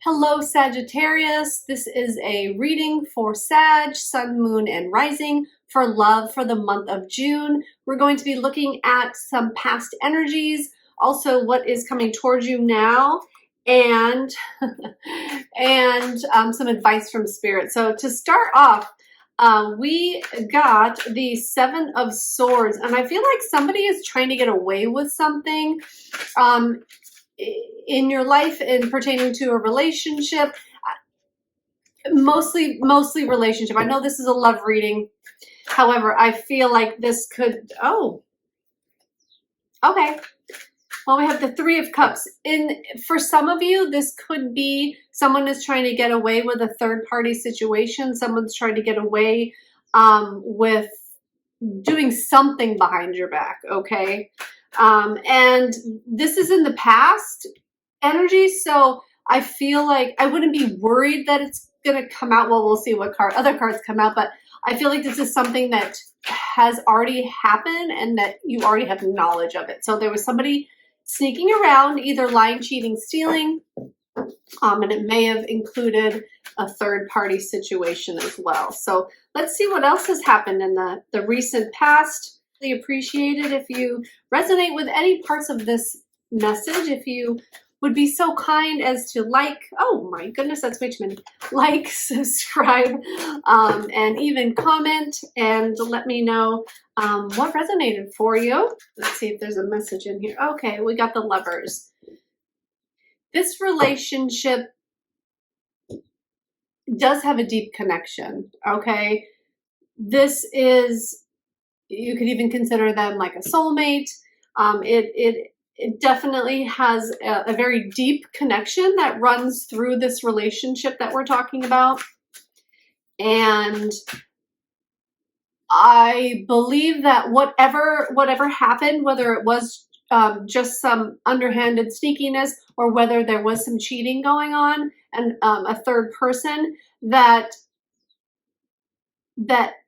Hello, Sagittarius. This is a reading for Sag, Sun, Moon, and Rising for love for the month of June. We're going to be looking at some past energies, also what is coming towards you now, and some advice from Spirit. So to start off, we got the Seven of Swords, and I feel like somebody is trying to get away with something. In your life and pertaining to a relationship, mostly relationship. I know this is a love reading. However, I feel like this could, okay. Well, we have the Three of Cups. For some of you, this could be someone is trying to get away with a third party situation. Someone's trying to get away with doing something behind your back, okay? And this is in the past energy, so I feel like I wouldn't be worried that it's going to come out. Well, we'll see what other cards come out, but I feel like this is something that has already happened and that you already have knowledge of it. So there was somebody sneaking around, either lying, cheating, stealing, and it may have included a third-party situation as well. So let's see what else has happened in the recent past. Really appreciate it if you resonate with any parts of this message. If you would be so kind as to like, oh my goodness, that's way too many. Like, subscribe, and even comment and let me know what resonated for you. Let's see if there's a message in here. Okay, we got the Lovers. This relationship does have a deep connection, okay? This is, you could even consider them like a soulmate. It definitely has a very deep connection that runs through this relationship that we're talking about. And I believe that whatever happened, whether it was just some underhanded sneakiness or whether there was some cheating going on and a third person, that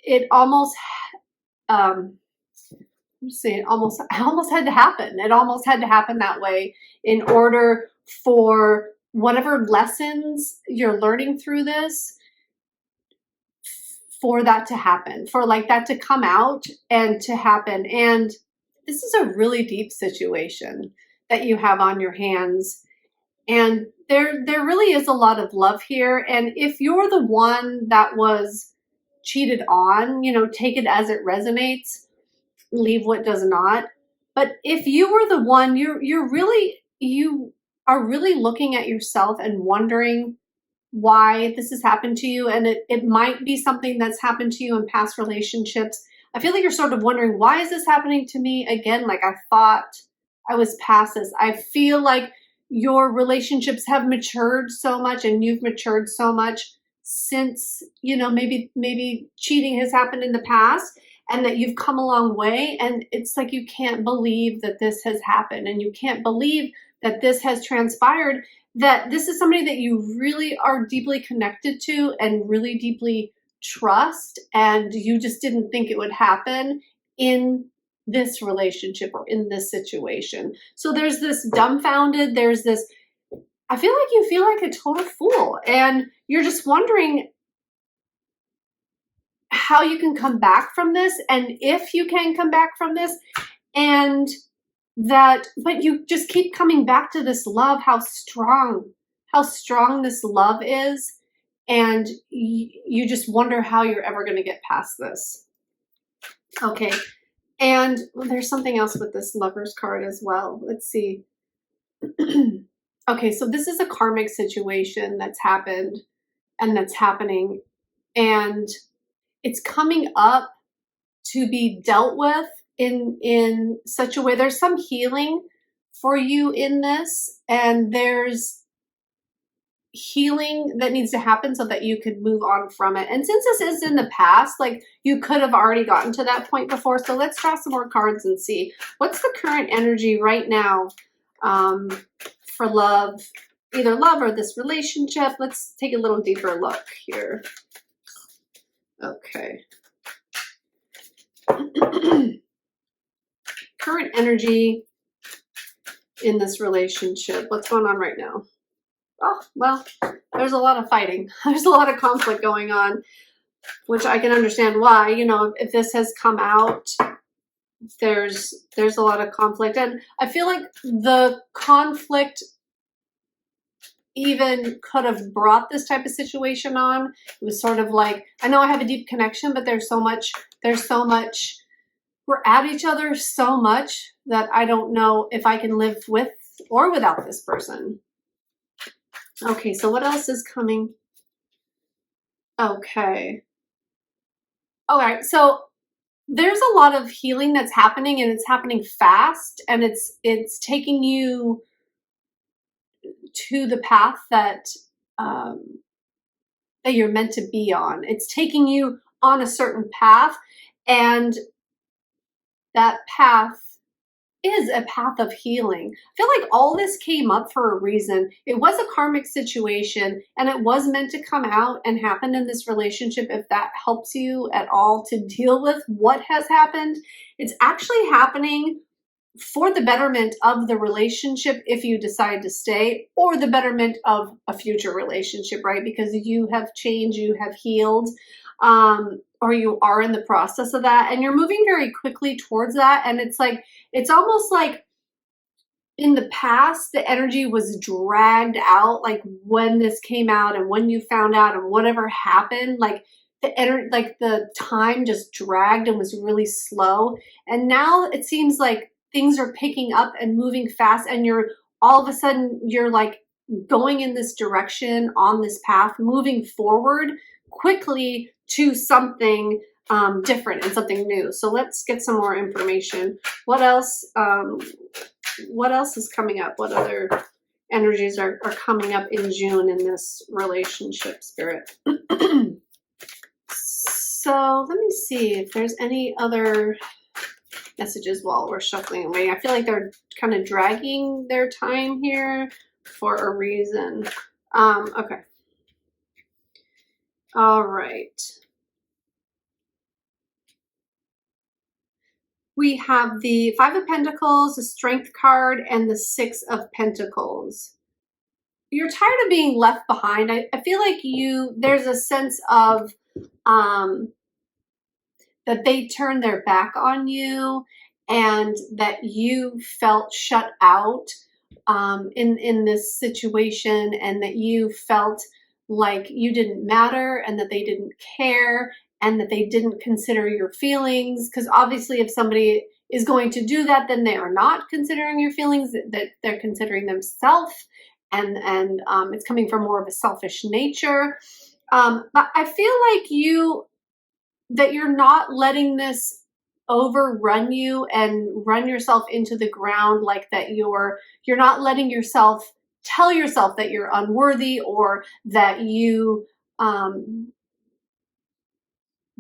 it almost it almost had to happen. It almost had to happen that way in order for whatever lessons you're learning through this, for that to happen, for like that to come out and to happen. And this is a really deep situation that you have on your hands. And there really is a lot of love here. And if you're the one that was cheated on, you know, take it as it resonates. Leave what does not. But if you were the one, you are really looking at yourself and wondering why this has happened to you. And it might be something that's happened to you in past relationships. I feel like you're sort of wondering, why is this happening to me again? Like, I thought I was past this. I feel like your relationships have matured so much and you've matured so much since, you know, maybe cheating has happened in the past, and that you've come a long way. And it's like you can't believe that this has happened, and you can't believe that this has transpired, that this is somebody that you really are deeply connected to and really deeply trust, and you just didn't think it would happen in this relationship or in this situation. So there's this dumbfounded, there's this, I feel like you feel like a total fool, and you're just wondering how you can come back from this, and if you can come back from this, and that, but you just keep coming back to this love, how strong this love is, and you just wonder how you're ever going to get past this. Okay, and there's something else with this Lovers card as well. Let's see. Okay, so this is a karmic situation that's happened and that's happening, and it's coming up to be dealt with in such a way. There's some healing for you in this, and there's healing that needs to happen so that you could move on from it. And since this is in the past, like, you could have already gotten to that point before. So let's draw some more cards and see what's the current energy right now for love, either love or this relationship. Let's take a little deeper look here. Okay. Current energy in this relationship. What's going on right now? Oh, well, there's a lot of fighting. There's a lot of conflict going on, which I can understand why. You know, if this has come out, there's a lot of conflict. And I feel like the conflict even could have brought this type of situation on. It was sort of like, I know I have a deep connection, but there's so much, we're at each other so much that I don't know if I can live with or without this person. Okay, so what else is coming? Okay. All right, so there's a lot of healing that's happening, and it's happening fast, and it's taking you to the path that that you're meant to be on. It's taking you on a certain path, and that path is a path of healing. I feel like all this came up for a reason. It was a karmic situation, and it was meant to come out and happen in this relationship. If that helps you at all to deal with what has happened, it's actually happening for the betterment of the relationship if you decide to stay, or the betterment of a future relationship, right? Because you have changed, you have healed, or you are in the process of that, and you're moving very quickly towards that. And it's like, it's almost like in the past, the energy was dragged out, like when this came out and when you found out and whatever happened, like the time just dragged and was really slow. And now it seems like things are picking up and moving fast, and you're all of a sudden, you're like going in this direction, on this path, moving forward quickly to something different and something new. So let's get some more information. What else? What else is coming up? What other energies are coming up in June in this relationship, Spirit? So let me see if there's any other messages while we're shuffling and waiting. I feel like they're kind of dragging their time here for a reason. Okay. All right. We have the Five of Pentacles, the Strength card, and the Six of Pentacles. You're tired of being left behind. I feel like there's a sense of that they turned their back on you, and that you felt shut out in this situation, and that you felt like you didn't matter, and that they didn't care, and that they didn't consider your feelings. Because obviously if somebody is going to do that, then they are not considering your feelings, that they're considering themselves, and it's coming from more of a selfish nature. But I feel like that you're not letting this overrun you and run yourself into the ground, like that you're not letting yourself tell yourself that you're unworthy, or that you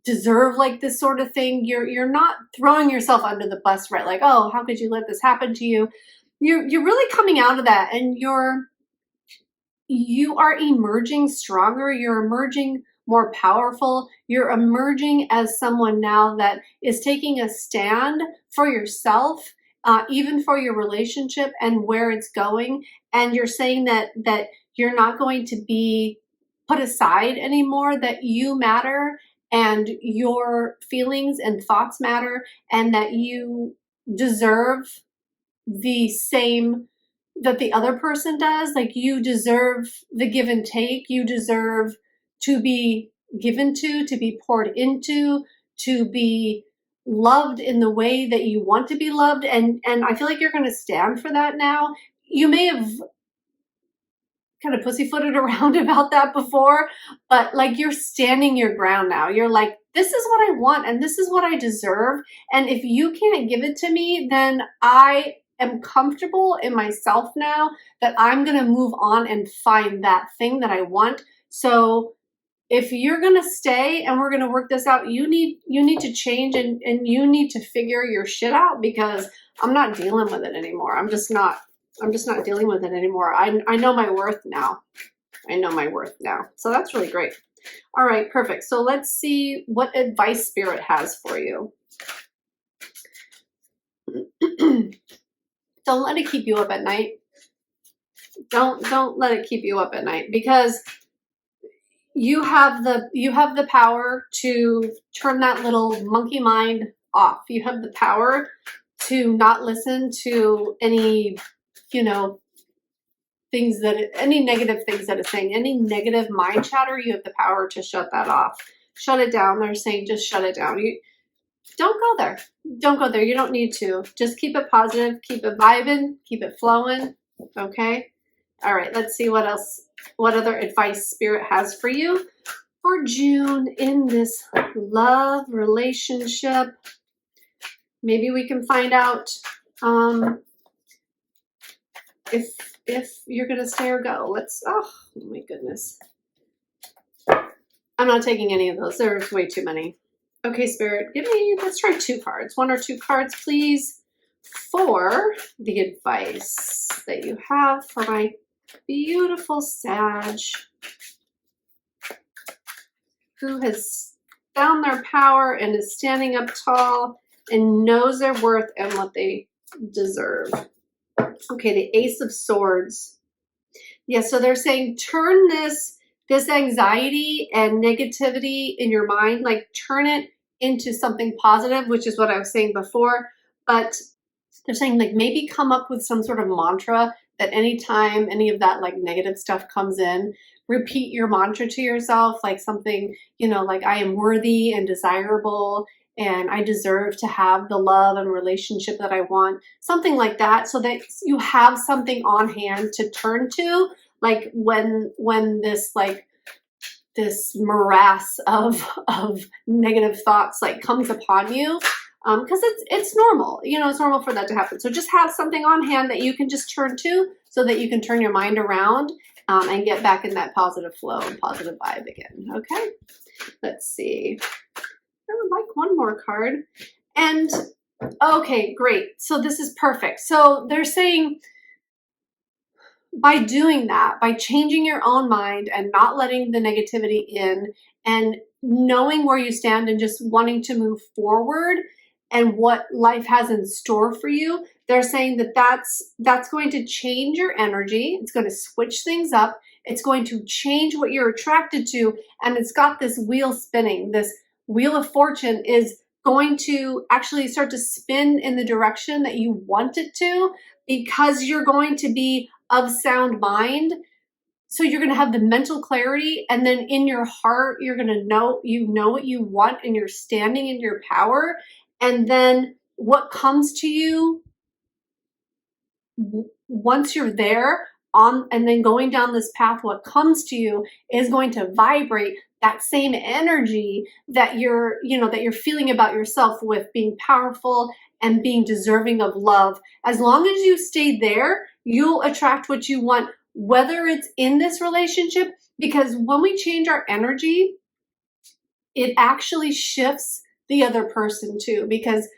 deserve like this sort of thing. You're not throwing yourself under the bus, right? Like, oh, how could you let this happen to you? You're really coming out of that, and you are emerging stronger. You're emerging more powerful. You're emerging as someone now that is taking a stand for yourself, even for your relationship and where it's going. And you're saying that you're not going to be put aside anymore, that you matter, and your feelings and thoughts matter, and that you deserve the same that the other person does. Like, you deserve the give and take. You deserve to be given to be poured into, to be loved in the way that you want to be loved. And I feel like you're going to stand for that now. You may have kind of pussyfooted around about that before, but like, you're standing your ground now. You're like, this is what I want, and this is what I deserve. And if you can't give it to me, then I am comfortable in myself now that I'm going to move on and find that thing that I want. So if you're going to stay and we're going to work this out, you need to change, and you need to figure your shit out, because I'm not dealing with it anymore. I'm just not dealing with it anymore. I know my worth now. I know my worth now. So that's really great. All right, perfect. So let's see what advice Spirit has for you. Don't let it keep you up at night. Don't let it keep you up at night, because you have the power to turn that little monkey mind off. You have the power to not listen to any, things any negative things that it's saying, any negative mind chatter. You have the power to shut that off. Shut it down. They're saying just shut it down. You don't go there. Don't go there. You don't need to. Just keep it positive, keep it vibing, keep it flowing. Okay? All right, let's see what else, what other advice Spirit has for you for June in this love relationship. Maybe we can find out if you're gonna stay or go. Let's, oh my goodness. I'm not taking any of those. There's way too many. Okay, Spirit, let's try 2 cards. 1 or 2 cards, please, for the advice that you have for my beautiful Sag, who has found their power and is standing up tall and knows their worth and what they deserve. Okay, the Ace of Swords. Yeah, so they're saying turn this anxiety and negativity in your mind, like turn it into something positive, which is what I was saying before. But they're saying like maybe come up with some sort of mantra that anytime any of that like negative stuff comes in, repeat your mantra to yourself, like something, like I am worthy and desirable and I deserve to have the love and relationship that I want, something like that, so that you have something on hand to turn to, like when this morass of negative thoughts like comes upon you, because it's normal, it's normal for that to happen. So just have something on hand that you can just turn to, so that you can turn your mind around and get back in that positive flow and positive vibe again. Okay, let's see. I would like one more card. And okay, great. So this is perfect. So they're saying by doing that, by changing your own mind and not letting the negativity in and knowing where you stand and just wanting to move forward and what life has in store for you, they're saying that that's going to change your energy. It's going to switch things up. It's going to change what you're attracted to. And it's got this wheel spinning. This Wheel of Fortune is going to actually start to spin in the direction that you want it to, because you're going to be of sound mind. So you're going to have the mental clarity, and then in your heart, you're going to know, what you want, and you're standing in your power. And then what comes to you once you're there and then going down this path, what comes to you is going to vibrate that same energy that you're feeling about yourself, with being powerful and being deserving of love. As long as you stay there, you'll attract what you want, whether it's in this relationship, because when we change our energy, it actually shifts the other person too, because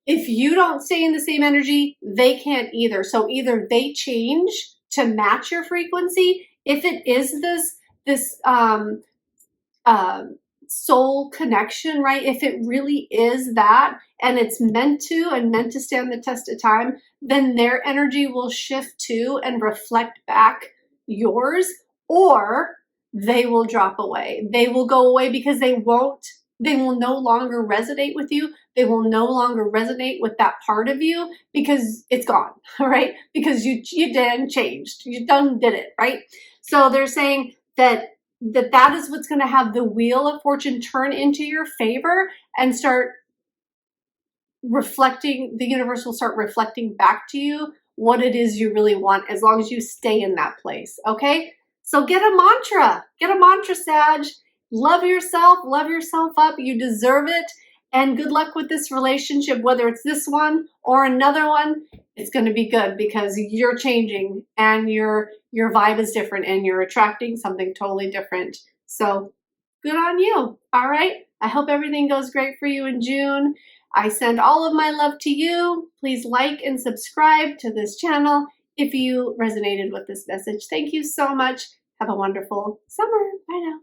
if you don't stay in the same energy, they can't either. So either they change to match your frequency. If it is this soul connection, right? If it really is that, and it's meant to stand the test of time, then their energy will shift too and reflect back yours, or they will drop away. They will go away because they will no longer resonate with you. They will no longer resonate with that part of you because it's gone, right? Because you done changed. You done did it, right? So they're saying that is what's going to have the Wheel of Fortune turn into your favor and start reflecting, the universe will start reflecting back to you what it is you really want, as long as you stay in that place, okay? So get a mantra, Sag. Love yourself up, you deserve it, and good luck with this relationship, whether it's this one or another one. It's going to be good because you're changing and your vibe is different and you're attracting something totally different. So good on you. All right. I hope everything goes great for you in June. I send all of my love to you. Please like and subscribe to this channel if you resonated with this message. Thank you so much. Have a wonderful summer. Bye now.